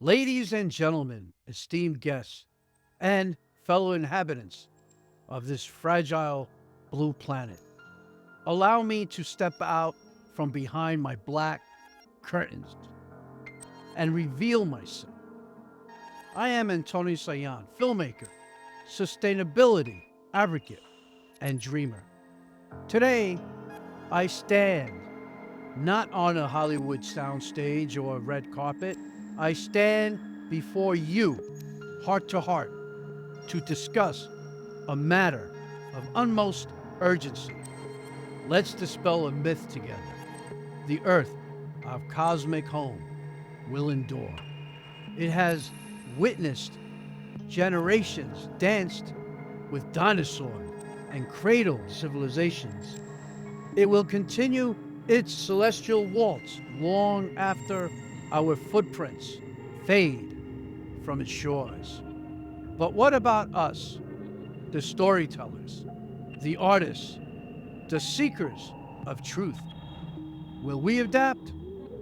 Ladies and gentlemen, esteemed guests, and fellow inhabitants of this fragile blue planet, allow me to step out from behind my black curtains and reveal myself. I am Antonio Saillant, filmmaker, sustainability advocate, and dreamer. Today, I stand not on a Hollywood soundstage or a red carpet. I stand before you, heart to heart, to discuss a matter of utmost urgency. Let's dispel a myth together. The Earth, our cosmic home, will endure. It has witnessed generations danced with dinosaur and cradle civilizations. It will continue its celestial waltz long after our footprints fade from its shores. But what about us, the storytellers, the artists, the seekers of truth? Will we adapt,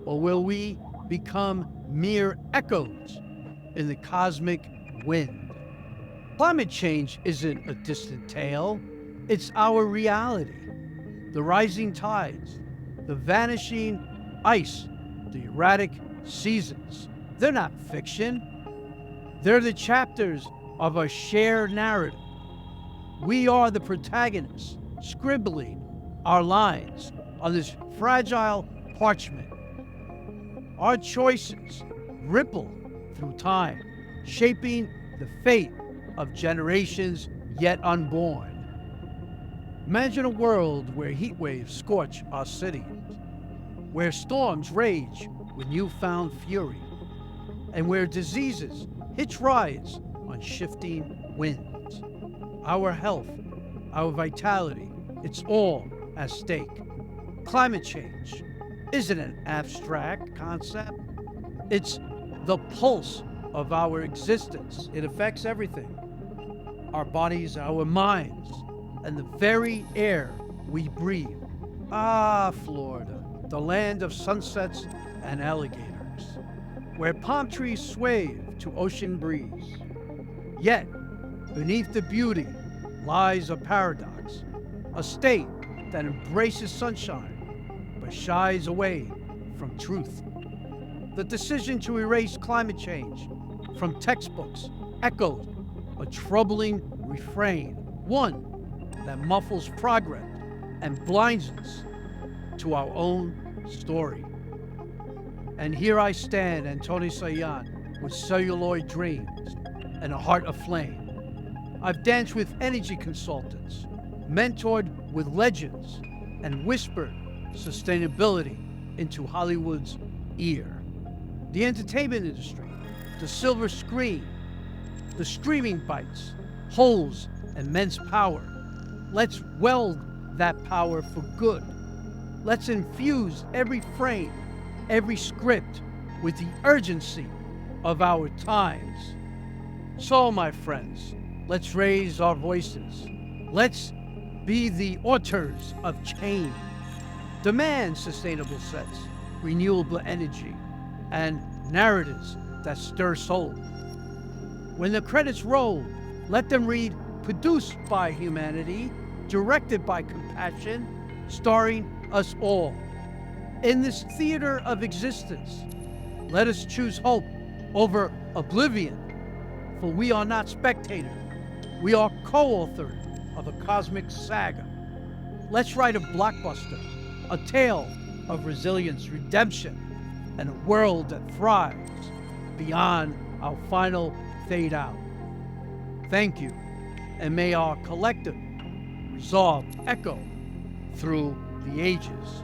or will we become mere echoes in the cosmic wind? Climate change isn't a distant tale, it's our reality. The rising tides, the vanishing ice, the erratic seasons, they're not fiction. They're the chapters of a shared narrative. We are the protagonists, scribbling our lines on this fragile parchment. Our choices ripple through time, shaping the fate of generations yet unborn. Imagine a world where heat waves scorch our cities, where storms rage with newfound fury, and where diseases hitch rides on shifting winds. Our health, our vitality, it's all at stake. Climate change isn't an abstract concept. It's the pulse of our existence. It affects everything. Our bodies, our minds, and the very air we breathe. Ah, Florida, the land of sunsets and alligators, where palm trees sway to ocean breeze. Yet, beneath the beauty lies a paradox, a state that embraces sunshine but shies away from truth. The decision to erase climate change from textbooks echoes a troubling refrain, one that muffles progress and blinds us to our own story. And here I stand, Antonio Saillant, with celluloid dreams and a heart aflame. I've danced with energy consultants, mentored with legends, and whispered sustainability into Hollywood's ear. The entertainment industry, the silver screen, the streaming bites, holds immense power. Let's weld that power for good. Let's infuse every frame, every script with the urgency of our times. So, my friends, let's raise our voices. Let's be the authors of change. Demand sustainable sets, renewable energy, and narratives that stir soul. When the credits roll, let them read produced by humanity, directed by compassion, starring us all. In this theater of existence, let us choose hope over oblivion, for we are not spectators. We are co-authors of a cosmic saga. Let's write a blockbuster, a tale of resilience, redemption, and a world that thrives beyond our final fade out. Thank you, and may our collective resolve echo through the ages.